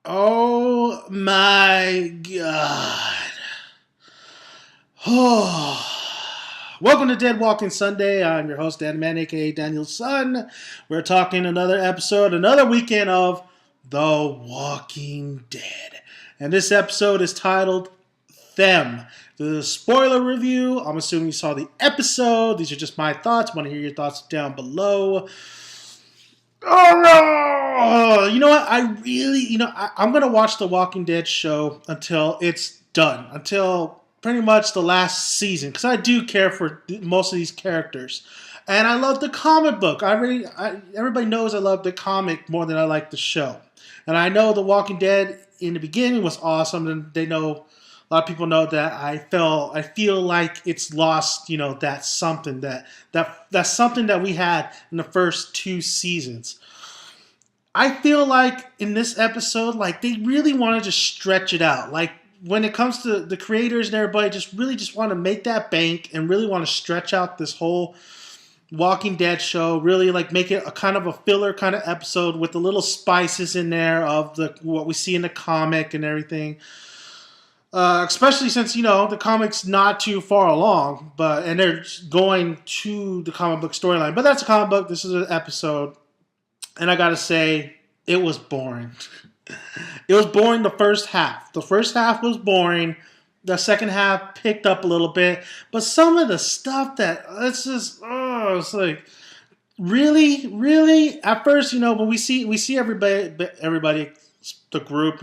Oh my god. Oh. Welcome to Dead Walking Sunday. I'm your host, Dan Man, aka Daniel's son. We're talking another episode, another weekend of The Walking Dead. And this episode is titled Them. The spoiler review. I'm assuming you saw the episode. These are just my thoughts. Want to hear your thoughts down below. Oh no! You know what? I'm gonna watch the Walking Dead show until it's done, until pretty much the last season, because I do care for most of these characters, and I love the comic book. Everybody knows I love the comic more than I like the show, and I know the Walking Dead in the beginning was awesome, and they know. A lot of people know that I feel like it's lost, that's something that's something that we had in the first two seasons. I feel like in this episode, like they really wanted to stretch it out. Like when it comes to the creators and everybody, just want to make that bank and really want to stretch out this whole Walking Dead show. Really like make it a kind of a filler kind of episode with the little spices in there of what we see in the comic and everything. Especially since the comic's not too far along, and they're going to the comic book storyline. But that's a comic book. This is an episode, and I gotta say, it was boring. It was boring the first half. The first half was boring. The second half picked up a little bit, but some of the stuff it's like really, really. At first, when we see everybody, the group,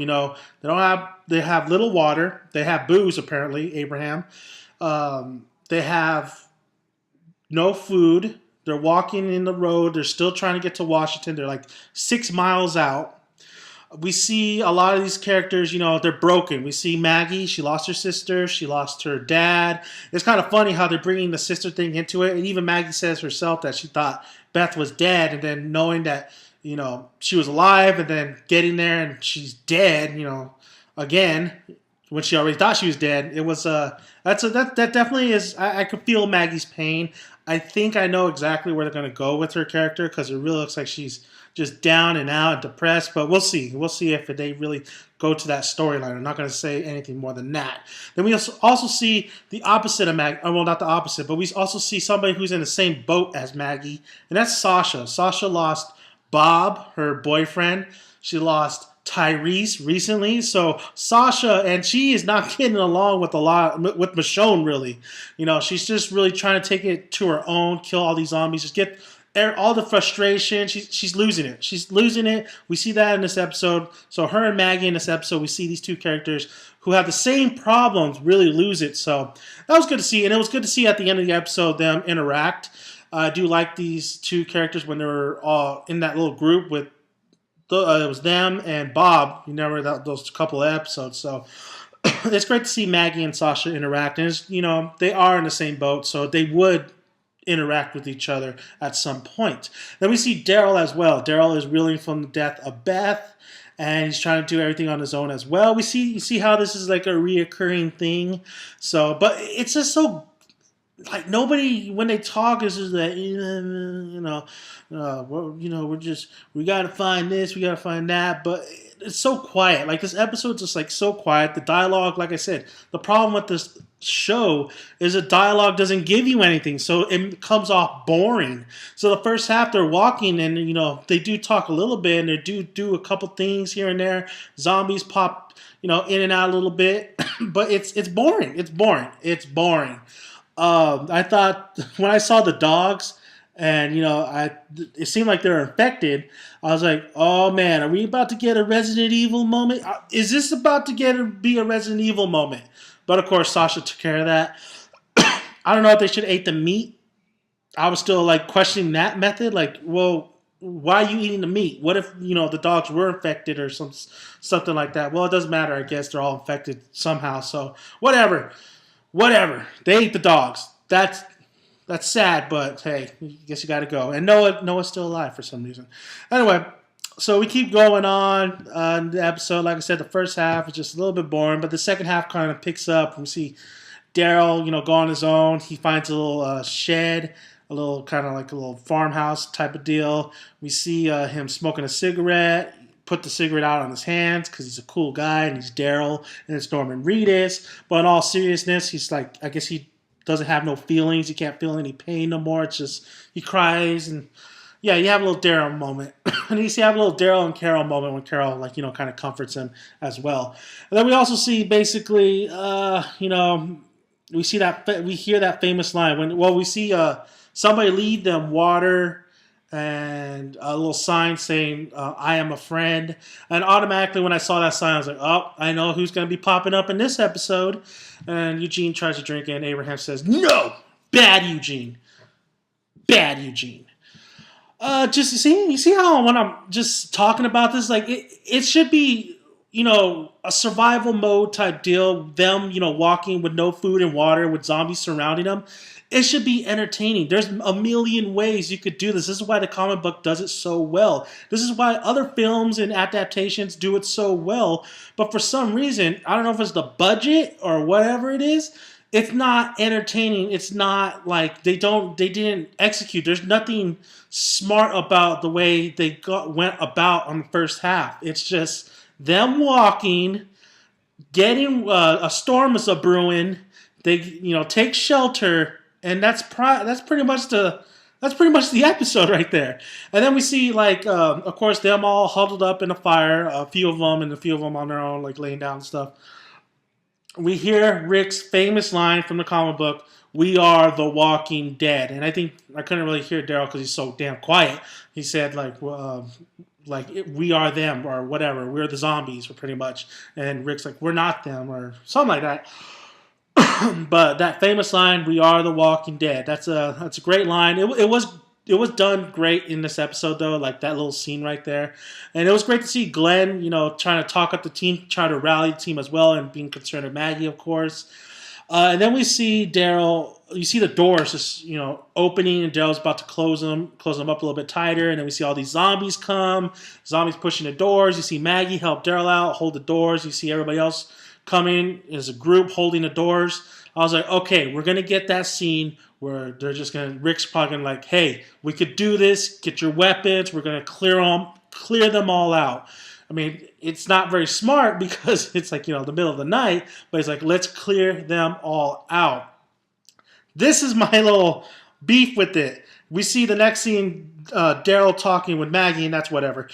they have little water, they have booze apparently. Abraham, they have no food. They're walking in the road. They're still trying to get to Washington. They're like 6 miles out. We see a lot of these characters, they're broken. We see Maggie. She lost her sister. She lost her dad. It's kind of funny how they're bringing the sister thing into it. And even Maggie says herself that she thought Beth was dead. And then knowing that, she was alive and then getting there and she's dead, again, when she already thought she was dead. It was, that definitely is, I could feel Maggie's pain. I think I know exactly where they're going to go with her character because it really looks like she's just down and out and depressed. But we'll see. We'll see if they really go to that storyline. I'm not going to say anything more than that. Then we also see the opposite of Maggie. Well, not the opposite, but we also see somebody who's in the same boat as Maggie, and that's Sasha. Sasha lost Bob, her boyfriend. She lost Tyrese recently. So Sasha, and she is not getting along with Michonne really. She's just really trying to take it to her own, kill all these zombies, just get all the frustration. She's losing it. She's losing it. We see that in this episode. So her and Maggie in this episode, we see these two characters who have the same problems really lose it. So that was good to see, and it was good to see at the end of the episode them interact. I do like these two characters when they were all in that little group with it was them and Bob. You remember those couple of episodes. So it's great to see Maggie and Sasha interact. And they are in the same boat, so they would interact with each other at some point. Then we see Daryl as well. Daryl is reeling from the death of Beth, and he's trying to do everything on his own as well. You see how this is like a reoccurring thing. So, but it's just so like nobody when they talk is just that we gotta find this, we gotta find that, but it's so quiet. Like this episode's just like so quiet. The dialogue, like I said, the problem with this show is the dialogue doesn't give you anything, so it comes off boring. So the first half they're walking and they do talk a little bit and they do a couple things here and there. Zombies pop in and out a little bit, but it's boring. It's boring. It's boring. I thought when I saw the dogs and it seemed like they're infected, I was like, oh man, are we about to get a Resident Evil moment? Is this about to be a Resident Evil moment? But of course Sasha took care of that. I don't know if they should have ate the meat. I was still like questioning that method. Like, well, why are you eating the meat? What if the dogs were infected or something like that? Well, it doesn't matter. I guess they're all infected somehow. So whatever. They ate the dogs. That's sad, but hey, I guess you got to go. And Noah's still alive for some reason. Anyway, so we keep going on in the episode. Like I said, the first half is just a little bit boring, but the second half kind of picks up. We see Daryl, go on his own. He finds a little shed, a little kind of like a little farmhouse type of deal. We see him smoking a cigarette. put the cigarette out on his hands because he's a cool guy and he's Daryl and it's Norman Reedus. But in all seriousness, he's like, I guess he doesn't have no feelings. He can't feel any pain no more. It's just he cries and yeah, you have a little Daryl moment, and you see have a little Daryl and Carol moment when Carol kind of comforts him as well. And then we also see basically we see that we hear that famous line when we see somebody lead them water and a little sign saying "I am a friend," and automatically when I saw that sign, I was like, "Oh, I know who's going to be popping up in this episode." And Eugene tries to drink it, and Abraham says, "No, bad Eugene, bad Eugene." Just you see how when I'm just talking about this, like it should be a survival mode type deal. Them walking with no food and water with zombies surrounding them. It should be entertaining. There's a million ways you could do this. This is why the comic book does it so well. This is why other films and adaptations do it so well. But for some reason, I don't know if it's the budget or whatever it is, it's not entertaining. It's not like they didn't execute. There's nothing smart about the way they went about on the first half. It's just them walking, getting a storm is a brewing. They take shelter, and that's pretty much the episode right there. And then we see of course them all huddled up in a fire, a few of them on their own like laying down and stuff. We hear Rick's famous line from the comic book, "We are the Walking Dead." And I think I couldn't really hear Daryl because he's so damn quiet. He said we are them or whatever. We're the zombies, pretty much. And Rick's like, we're not them or something like that. But that famous line, "We are the Walking Dead." That's a great line. It was done great in this episode though, like that little scene right there, and it was great to see Glenn, trying to talk up the team, try to rally the team as well, and being concerned with Maggie, of course. And then we see Daryl. You see the doors just opening, and Daryl's about to close them up a little bit tighter, and then we see all these zombies pushing the doors. You see Maggie help Daryl out, hold the doors. You see everybody else coming as a group holding the doors. I was like, okay, we're going to get that scene where they're just going to, Rick's probably going to like, hey, we could do this, get your weapons, we're going to clear them all out. I mean, it's not very smart because it's like, the middle of the night, but it's like, let's clear them all out. This is my little beef with it. We see the next scene, Daryl talking with Maggie, and that's whatever.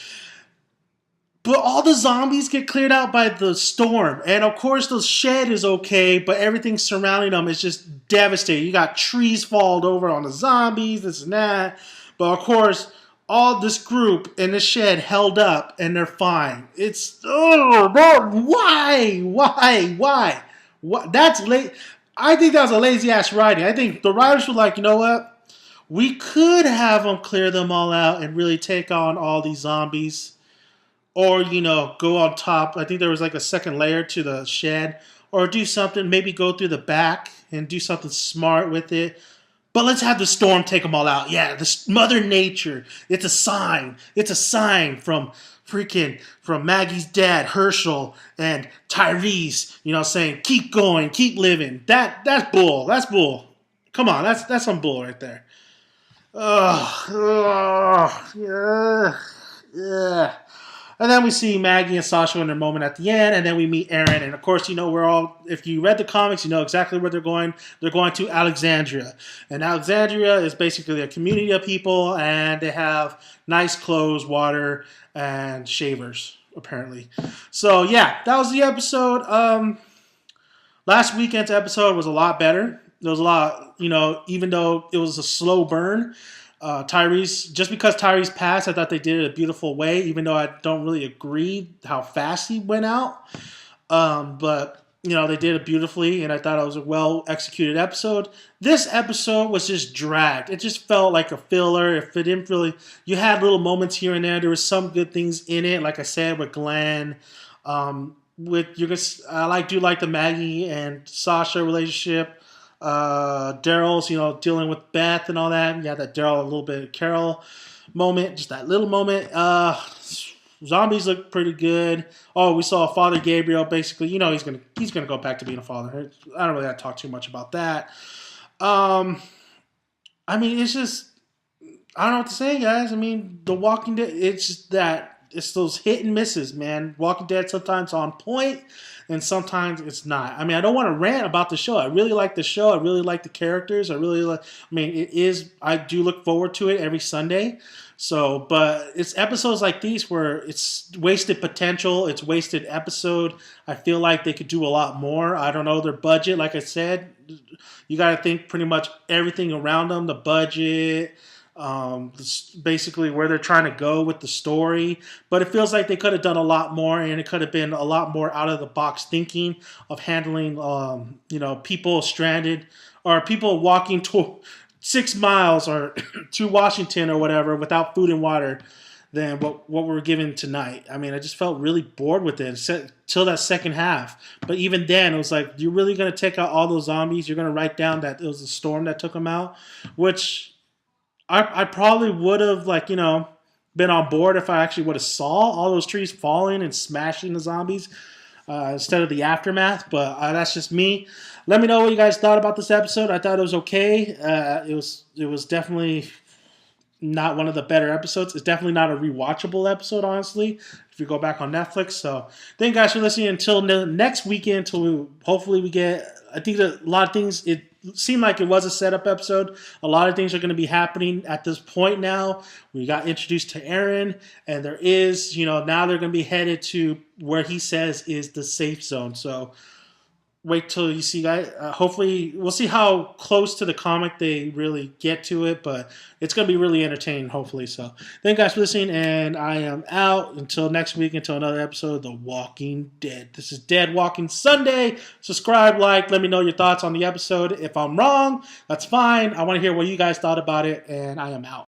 But all the zombies get cleared out by the storm. And of course, the shed is okay, but everything surrounding them is just devastating. You got trees falling over on the zombies, this and that. But of course, all this group in the shed held up, and they're fine. It's, why? What? That's late. I think that was a lazy-ass writing. I think the writers were like, you know what? We could have them clear them all out and really take on all these zombies. Or, go on top. I think there was like a second layer to the shed. Or do something, maybe go through the back and do something smart with it. But let's have the storm take them all out. Yeah, this Mother Nature. It's a sign. It's a sign from Maggie's dad, Herschel, and Tyrese, saying, keep going, keep living. That's bull. That's bull. Come on, that's some bull right there. Yeah. And then we see Maggie and Sasha in their moment at the end, and then we meet Aaron. And of course, if you read the comics, you know exactly where they're going. They're going to Alexandria. And Alexandria is basically a community of people, and they have nice clothes, water, and shavers, apparently. So, yeah, that was the episode. Last weekend's episode was a lot better. There was a lot, even though it was a slow burn. Tyrese, just because Tyrese passed, I thought they did it a beautiful way, even though I don't really agree how fast he went out. But, they did it beautifully, and I thought it was a well-executed episode. This episode was just dragged. It just felt like a filler. If it didn't really... You had little moments here and there. There were some good things in it, like I said, with Glenn. I do like the Maggie and Sasha relationship. Daryl's, dealing with Beth and all that. You had that Daryl, a little bit of Carol moment, just that little moment. Zombies look pretty good. Oh, we saw Father Gabriel. Basically, he's gonna go back to being a father. I don't really have to talk too much about that. It's just I don't know what to say, guys. The Walking Dead. It's just that it's those hit and misses, man. Walking Dead sometimes on point, and sometimes it's not. I mean, I don't want to rant about the show. I really like the show. I really like the characters. I really like. I mean, it is. I do look forward to it every Sunday. So, but it's episodes like these where it's wasted potential. It's wasted episode. I feel like they could do a lot more. I don't know their budget. Like I said, you got to think pretty much everything around them. The budget. Basically where they're trying to go with the story, but it feels like they could have done a lot more, and it could have been a lot more out of the box thinking of handling, people stranded or people walking to 6 miles or to Washington or whatever without food and water than what we're given tonight. I mean, I just felt really bored with it till that second half. But even then, it was like, you're really going to take out all those zombies? You're going to write down that it was a storm that took them out? Which I probably would have, been on board if I actually would have saw all those trees falling and smashing the zombies instead of the aftermath. But that's just me. Let me know what you guys thought about this episode. I thought it was okay. It was definitely not one of the better episodes. It's definitely not a rewatchable episode, honestly, if you go back on Netflix. So thank you guys for listening until next weekend. Hopefully we get, I think that a lot of things, it seemed like it was a setup episode. A lot of things are going to be happening at this point now. We got introduced to Aaron, and there is, now they're going to be headed to where he says is the safe zone. So wait till you see, guys. Hopefully, we'll see how close to the comic they really get to it, but it's going to be really entertaining, hopefully. So, thank you guys for listening, and I am out until next week, until another episode of The Walking Dead. This is Dead Walking Sunday. Subscribe, like, let me know your thoughts on the episode. If I'm wrong, that's fine. I want to hear what you guys thought about it, and I am out.